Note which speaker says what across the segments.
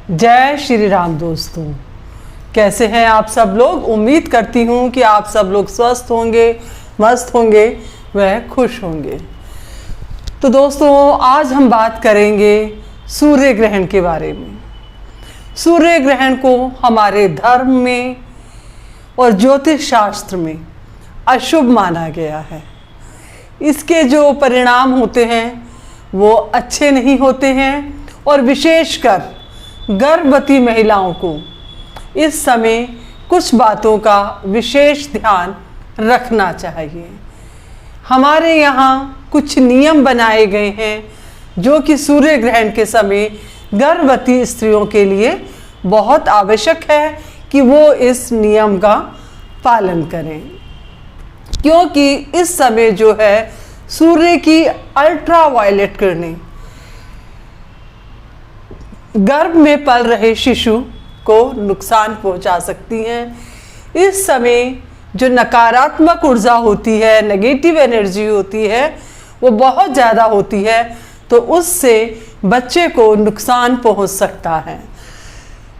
Speaker 1: जय श्री राम दोस्तों, कैसे हैं आप सब लोग। उम्मीद करती हूँ कि आप सब लोग स्वस्थ होंगे, मस्त होंगे, वह खुश होंगे। तो दोस्तों, आज हम बात करेंगे सूर्य ग्रहण के बारे में। सूर्य ग्रहण को हमारे धर्म में और ज्योतिष शास्त्र में अशुभ माना गया है। इसके जो परिणाम होते हैं वो अच्छे नहीं होते हैं और विशेषकर गर्भवती महिलाओं को इस समय कुछ बातों का विशेष ध्यान रखना चाहिए। हमारे यहाँ कुछ नियम बनाए गए हैं जो कि सूर्य ग्रहण के समय गर्भवती स्त्रियों के लिए बहुत आवश्यक है कि वो इस नियम का पालन करें, क्योंकि इस समय जो है सूर्य की अल्ट्रावायलेट किरणें गर्भ में पल रहे शिशु को नुकसान पहुंचा सकती हैं। इस समय जो नकारात्मक ऊर्जा होती है, नेगेटिव एनर्जी होती है, वो बहुत ज़्यादा होती है, तो उससे बच्चे को नुकसान पहुंच सकता है।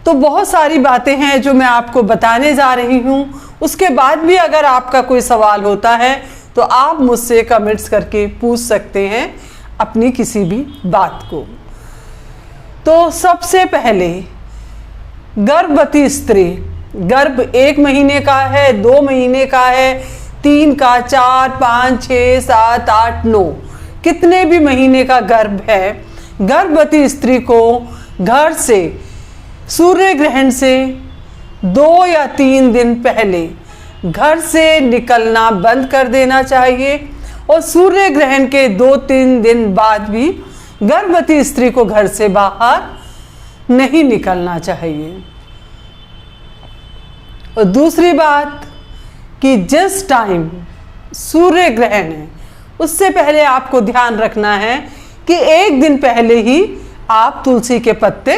Speaker 1: तो बहुत सारी बातें हैं जो मैं आपको बताने जा रही हूं। उसके बाद भी अगर आपका कोई सवाल होता है तो आप मुझसे कमेंट्स करके पूछ सकते हैं अपनी किसी भी बात को। तो सबसे पहले गर्भवती स्त्री, गर्भ 1 महीने का है, 2 महीने का है, 3 का, 4, 5, 6, 7, 8, 9, कितने भी महीने का गर्भ है, गर्भवती स्त्री को घर से सूर्य ग्रहण से 2 या 3 दिन पहले घर से निकलना बंद कर देना चाहिए और सूर्य ग्रहण के 2-3 दिन बाद भी गर्भवती स्त्री को घर से बाहर नहीं निकलना चाहिए। और दूसरी बात कि जिस टाइम सूर्य ग्रहण है उससे पहले आपको ध्यान रखना है कि 1 दिन पहले ही आप तुलसी के पत्ते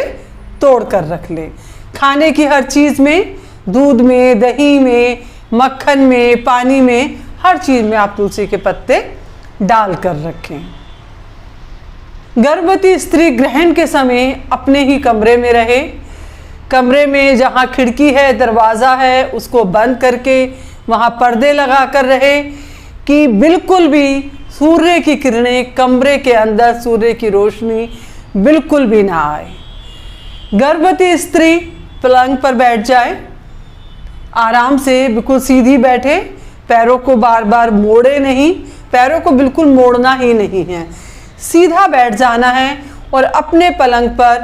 Speaker 1: तोड़ कर रख लें। खाने की हर चीज़ में, दूध में, दही में, मक्खन में, पानी में, हर चीज़ में आप तुलसी के पत्ते डाल कर रखें। गर्भवती स्त्री ग्रहण के समय अपने ही कमरे में रहे। कमरे में जहाँ खिड़की है, दरवाज़ा है, उसको बंद करके वहाँ पर्दे लगा कर रहे कि बिल्कुल भी सूर्य की किरणें कमरे के अंदर, सूर्य की रोशनी बिल्कुल भी ना आए। गर्भवती स्त्री पलंग पर बैठ जाए, आराम से बिल्कुल सीधी बैठे, पैरों को बार बार मोड़े नहीं, पैरों को बिल्कुल मोड़ना ही नहीं है, सीधा बैठ जाना है और अपने पलंग पर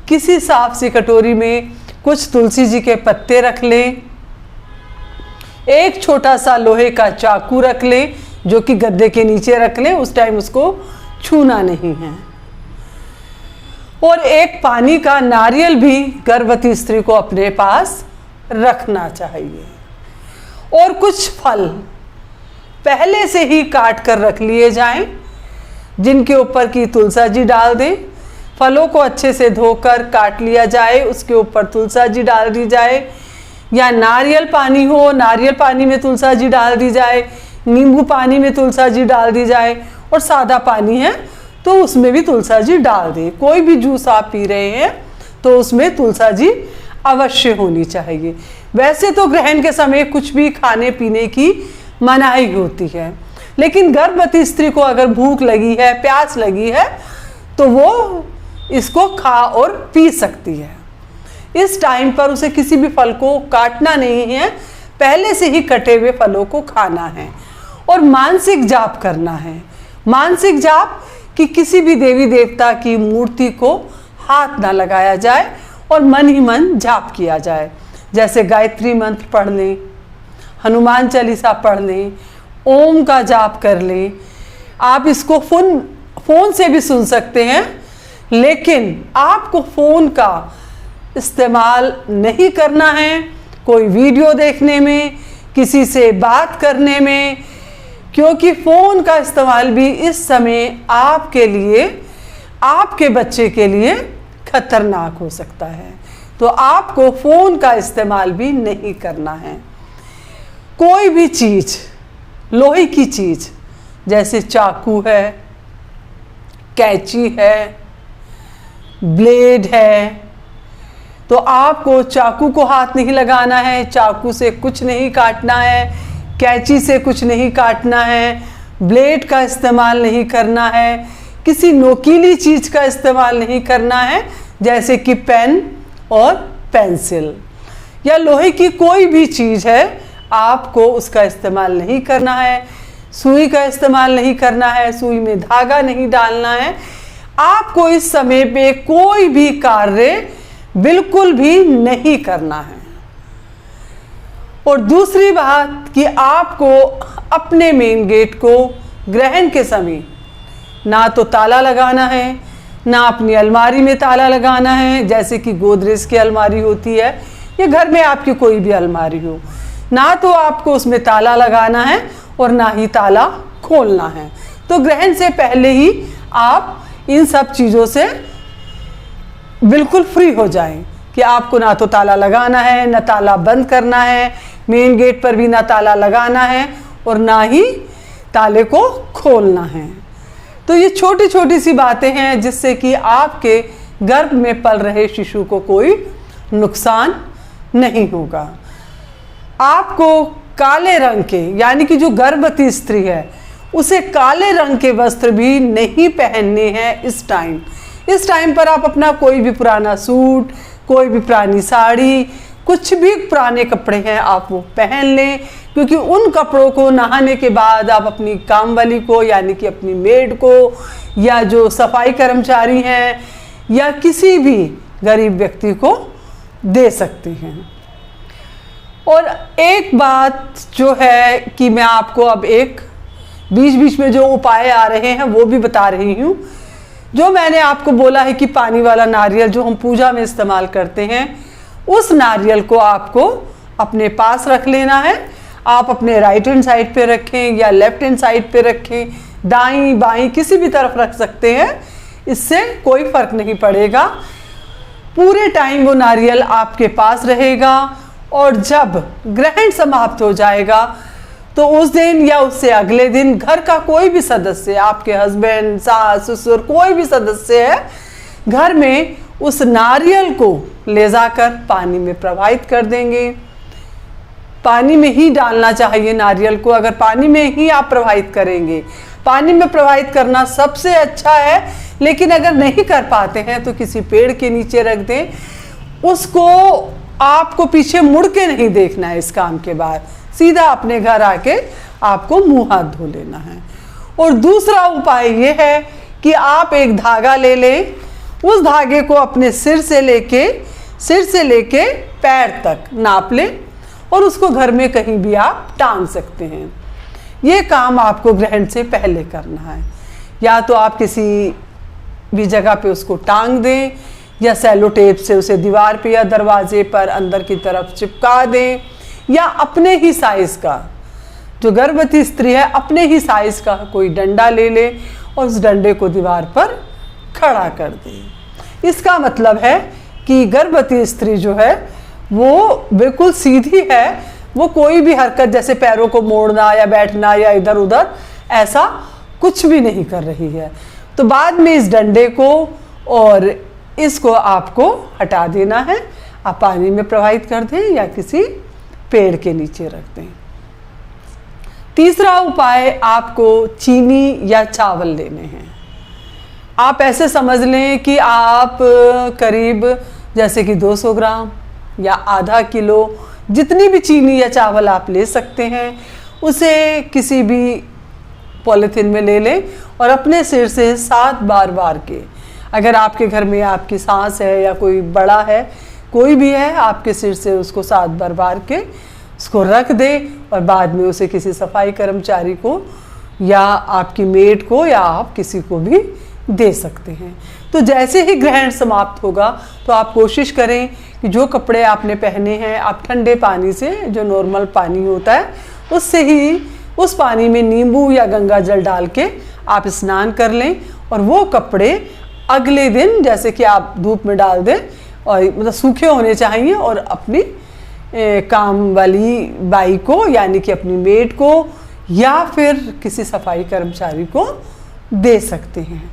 Speaker 1: किसी साफ सी कटोरी में कुछ तुलसी जी के पत्ते रख लें। एक छोटा सा लोहे का चाकू रख लें जो कि गद्दे के नीचे रख लें, उस टाइम उसको छूना नहीं है। और एक पानी का नारियल भी गर्भवती स्त्री को अपने पास रखना चाहिए। और कुछ फल पहले से ही काट कर रख लिए जाएं, जिनके ऊपर की तुलसा जी डाल दें। फलों को अच्छे से धोकर काट लिया जाए, उसके ऊपर तुलसा जी डाल दी जाए, या नारियल पानी हो, नारियल पानी में तुलसा जी डाल दी जाए, नींबू पानी में तुलसा जी डाल दी जाए, और सादा पानी है तो उसमें भी तुलसा जी डाल दें। कोई भी जूस आप पी रहे हैं तो उसमें तुलसा जी अवश्य होनी चाहिए। वैसे तो ग्रहण के समय कुछ भी खाने पीने की मनाही होती है, लेकिन गर्भवती स्त्री को अगर भूख लगी है, प्यास लगी है, तो वो इसको खा और पी सकती है। इस टाइम पर उसे किसी भी फल को काटना नहीं है, पहले से ही कटे हुए फलों को खाना है और मानसिक जाप करना है। मानसिक जाप कि किसी भी देवी देवता की मूर्ति को हाथ ना लगाया जाए और मन ही मन जाप किया जाए। जैसे गायत्री मंत्र पढ़ लें, हनुमान चालीसा पढ़ लें, ओम का जाप कर लें। आप इसको फ़ोन से भी सुन सकते हैं, लेकिन आपको फ़ोन का इस्तेमाल नहीं करना है कोई वीडियो देखने में, किसी से बात करने में, क्योंकि फ़ोन का इस्तेमाल भी इस समय आपके लिए, आपके बच्चे के लिए खतरनाक हो सकता है। तो आपको फ़ोन का इस्तेमाल भी नहीं करना है। कोई भी चीज़, लोहे की चीज़ जैसे चाकू है, कैंची है, ब्लेड है, तो आपको चाकू को हाथ नहीं लगाना है, चाकू से कुछ नहीं काटना है, कैंची से कुछ नहीं काटना है, ब्लेड का इस्तेमाल नहीं करना है, किसी नोकीली चीज़ का इस्तेमाल नहीं करना है जैसे कि पेन और पेंसिल या लोहे की कोई भी चीज़ है, आपको उसका इस्तेमाल नहीं करना है। सुई का इस्तेमाल नहीं करना है, सुई में धागा नहीं डालना है। आपको इस समय पे कोई भी कार्य बिल्कुल भी नहीं करना है। और दूसरी बात कि आपको अपने मेन गेट को ग्रहण के समय ना तो ताला लगाना है, ना अपनी अलमारी में ताला लगाना है जैसे कि गोदरेज की अलमारी होती है या घर में आपकी कोई भी अलमारी हो, ना तो आपको उसमें ताला लगाना है और ना ही ताला खोलना है। तो ग्रहण से पहले ही आप इन सब चीज़ों से बिल्कुल फ्री हो जाएं कि आपको ना तो ताला लगाना है, ना ताला बंद करना है, मेन गेट पर भी ना ताला लगाना है और ना ही ताले को खोलना है। तो ये छोटी छोटी सी बातें हैं जिससे कि आपके गर्भ में पल रहे शिशु को कोई नुकसान नहीं होगा। आपको काले रंग के, यानी कि जो गर्भवती स्त्री है उसे काले रंग के वस्त्र भी नहीं पहनने हैं इस टाइम। इस टाइम पर आप अपना कोई भी पुराना सूट, कोई भी पुरानी साड़ी, कुछ भी पुराने कपड़े हैं आप वो पहन लें, क्योंकि उन कपड़ों को नहाने के बाद आप अपनी कामवाली को यानी कि अपनी मेड को या जो सफाई कर्मचारी हैं या किसी भी गरीब व्यक्ति को दे सकते हैं। और एक बात जो है कि मैं आपको अब एक बीच बीच में जो उपाय आ रहे हैं वो भी बता रही हूँ। जो मैंने आपको बोला है कि पानी वाला नारियल जो हम पूजा में इस्तेमाल करते हैं, उस नारियल को आपको अपने पास रख लेना है। आप अपने राइट हैंड साइड पे रखें या लेफ्ट हैंड साइड पे रखें, दाईं बाईं किसी भी तरफ रख सकते हैं, इससे कोई फर्क नहीं पड़ेगा। पूरे टाइम वो नारियल आपके पास रहेगा और जब ग्रहण समाप्त हो जाएगा तो उस दिन या उससे अगले दिन घर का कोई भी सदस्य, आपके हस्बैंड, सास, ससुर, कोई भी सदस्य है घर में, उस नारियल को ले जाकर पानी में प्रवाहित कर देंगे। पानी में ही डालना चाहिए नारियल को। अगर पानी में ही आप प्रवाहित करेंगे, पानी में प्रवाहित करना सबसे अच्छा है, लेकिन अगर नहीं कर पाते हैं तो किसी पेड़ के नीचे रख दें। उसको आपको पीछे मुड़ के नहीं देखना है। इस काम के बाद सीधा अपने घर आके आपको मुंह हाथ धो लेना है। और दूसरा उपाय ये है कि आप एक धागा ले लें, उस धागे को अपने सिर से लेके पैर तक नाप लें और उसको घर में कहीं भी आप टांग सकते हैं। ये काम आपको ग्रहण से पहले करना है। या तो आप किसी भी जगह पे उसको टांग दें या सेलो टेप से उसे दीवार पे या दरवाजे पर अंदर की तरफ चिपका दें, या अपने ही साइज़ का, जो गर्भवती स्त्री है अपने ही साइज़ का कोई डंडा ले ले और उस डंडे को दीवार पर खड़ा कर दें। इसका मतलब है कि गर्भवती स्त्री जो है वो बिल्कुल सीधी है, वो कोई भी हरकत जैसे पैरों को मोड़ना या बैठना या इधर उधर ऐसा कुछ भी नहीं कर रही है। तो बाद में इस डंडे को और इसको आपको हटा देना है। आप पानी में प्रवाहित कर दें या किसी पेड़ के नीचे रख दें। तीसरा उपाय, आपको चीनी या चावल लेने हैं। आप ऐसे समझ लें कि आप करीब जैसे कि 200 ग्राम या आधा किलो, जितनी भी चीनी या चावल आप ले सकते हैं, उसे किसी भी पॉलीथिन में ले लें और अपने सिर से 7 बार के, अगर आपके घर में आपकी सास है या कोई बड़ा है, कोई भी है, आपके सिर से उसको 7 बार के उसको रख दे और बाद में उसे किसी सफाई कर्मचारी को या आपकी मेड को या आप किसी को भी दे सकते हैं। तो जैसे ही ग्रहण समाप्त होगा तो आप कोशिश करें कि जो कपड़े आपने पहने हैं आप ठंडे पानी से, जो नॉर्मल पानी होता है उससे ही, उस पानी में नींबू या गंगा जल डाल के आप स्नान कर लें और वो कपड़े अगले दिन जैसे कि आप धूप में डाल दें और मतलब सूखे होने चाहिए और अपनी काम वाली बाई को यानी कि अपनी मेड को या फिर किसी सफाई कर्मचारी को दे सकते हैं।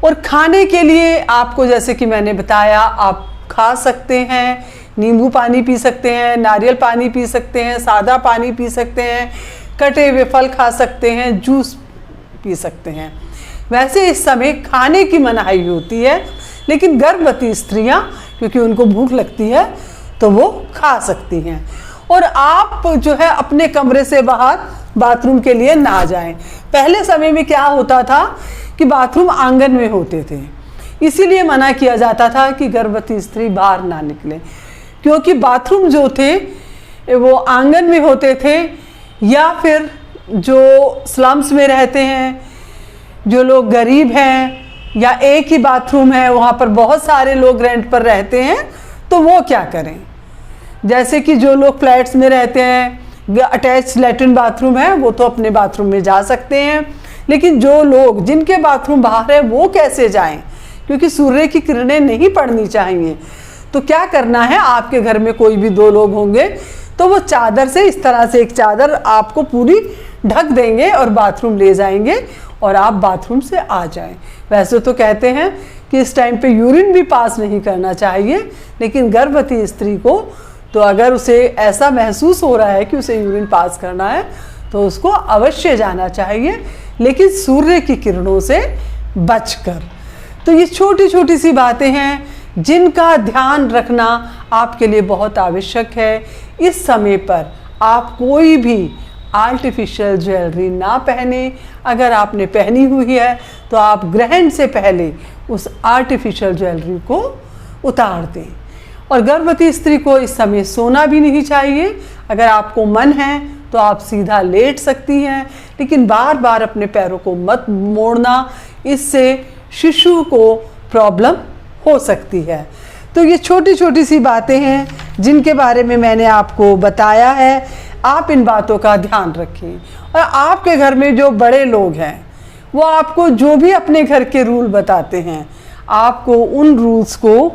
Speaker 1: और खाने के लिए आपको जैसे कि मैंने बताया, आप खा सकते हैं, नींबू पानी पी सकते हैं, नारियल पानी पी सकते हैं, सादा पानी पी सकते हैं, कटे हुए फल खा सकते हैं, जूस पी सकते हैं। वैसे इस समय खाने की मनाही होती है, लेकिन गर्भवती स्त्रियां क्योंकि उनको भूख लगती है तो वो खा सकती हैं। और आप जो है अपने कमरे से बाहर बाथरूम के लिए ना जाएं। पहले समय में क्या होता था कि बाथरूम आंगन में होते थे, इसीलिए मना किया जाता था कि गर्भवती स्त्री बाहर ना निकले, क्योंकि बाथरूम जो थे वो आंगन में होते थे, या फिर जो स्लम्स में रहते हैं, जो लोग गरीब हैं, या एक ही बाथरूम है वहाँ पर बहुत सारे लोग रेंट पर रहते हैं, तो वो क्या करें। जैसे कि जो लोग फ्लैट्स में रहते हैं, अटैच लैट्रिन बाथरूम है, वो तो अपने बाथरूम में जा सकते हैं, लेकिन जो लोग जिनके बाथरूम बाहर है वो कैसे जाएं, क्योंकि सूर्य की किरणें नहीं पड़नी चाहिए। तो क्या करना है, आपके घर में कोई भी 2 लोग होंगे तो वो चादर से, इस तरह से एक चादर आपको पूरी ढक देंगे और बाथरूम ले जाएंगे और आप बाथरूम से आ जाएं। वैसे तो कहते हैं कि इस टाइम पे यूरिन भी पास नहीं करना चाहिए, लेकिन गर्भवती स्त्री को तो अगर उसे ऐसा महसूस हो रहा है कि उसे यूरिन पास करना है तो उसको अवश्य जाना चाहिए, लेकिन सूर्य की किरणों से बचकर। तो ये छोटी छोटी सी बातें हैं जिनका ध्यान रखना आपके लिए बहुत आवश्यक है। इस समय पर आप कोई भी आर्टिफिशियल ज्वेलरी ना पहने। अगर आपने पहनी हुई है तो आप ग्रहण से पहले उस आर्टिफिशियल ज्वेलरी को उतार दें। और गर्भवती स्त्री को इस समय सोना भी नहीं चाहिए। अगर आपको मन है तो आप सीधा लेट सकती हैं, लेकिन बार बार अपने पैरों को मत मोड़ना, इससे शिशु को प्रॉब्लम हो सकती है। तो ये छोटी छोटी सी बातें हैं जिनके बारे में मैंने आपको बताया है। आप इन बातों का ध्यान रखें। और आपके घर में जो बड़े लोग हैं वो आपको जो भी अपने घर के रूल बताते हैं, आपको उन रूल्स को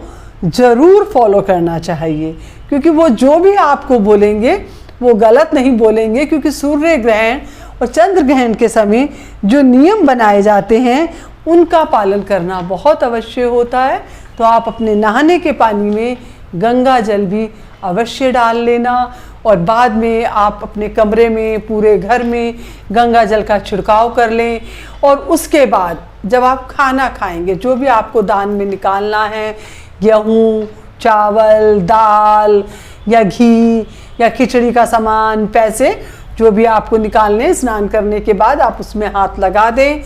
Speaker 1: ज़रूर फॉलो करना चाहिए, क्योंकि वो जो भी आपको बोलेंगे वो गलत नहीं बोलेंगे, क्योंकि सूर्य ग्रहण और चंद्र ग्रहण के समय जो नियम बनाए जाते हैं उनका पालन करना बहुत अवश्य होता है। तो आप अपने नहाने के पानी में गंगा जल भी अवश्य डाल लेना, और बाद में आप अपने कमरे में, पूरे घर में गंगा जल का छिड़काव कर लें। और उसके बाद जब आप खाना खाएंगे, जो भी आपको दान में निकालना है, गेहूँ, चावल, दाल या घी या खिचड़ी का सामान, पैसे जो भी आपको निकालने, स्नान करने के बाद आप उसमें हाथ लगा दें।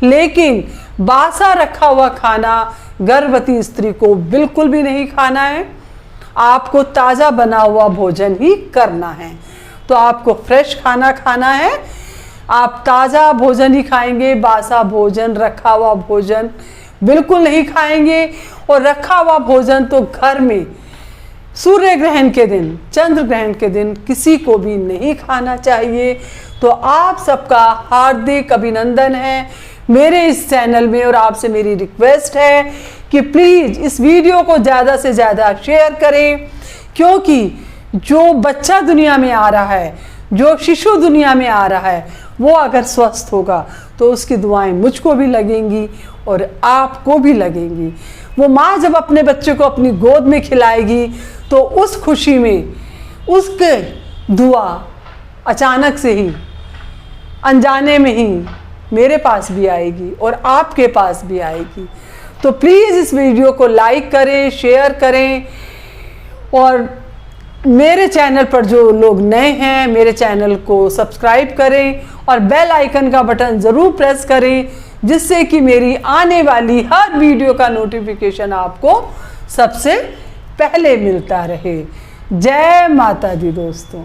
Speaker 1: लेकिन बासा रखा हुआ खाना गर्भवती स्त्री को बिल्कुल भी नहीं खाना है। आपको ताज़ा बना हुआ भोजन ही करना है। तो आपको फ्रेश खाना खाना है, आप ताज़ा भोजन ही खाएंगे। बासा भोजन, रखा हुआ भोजन बिल्कुल नहीं खाएंगे। और रखा हुआ भोजन तो घर में सूर्य ग्रहण के दिन, चंद्र ग्रहण के दिन किसी को भी नहीं खाना चाहिए। तो आप सबका हार्दिक अभिनंदन है मेरे इस चैनल में, और आपसे मेरी रिक्वेस्ट है कि प्लीज़ इस वीडियो को ज़्यादा से ज़्यादा शेयर करें, क्योंकि जो बच्चा दुनिया में आ रहा है, जो शिशु दुनिया में आ रहा है, वो अगर स्वस्थ होगा तो उसकी दुआएं मुझको भी लगेंगी और आपको भी लगेंगी। वो माँ जब अपने बच्चे को अपनी गोद में खिलाएगी तो उस खुशी में उसके दुआ अचानक से ही, अनजाने में ही मेरे पास भी आएगी और आपके पास भी आएगी। तो प्लीज़ इस वीडियो को लाइक करें, शेयर करें, और मेरे चैनल पर जो लोग नए हैं मेरे चैनल को सब्सक्राइब करें और बेल आइकन का बटन ज़रूर प्रेस करें, जिससे कि मेरी आने वाली हर वीडियो का नोटिफिकेशन आपको सबसे पहले मिलता रहे। जय माता दी दोस्तों।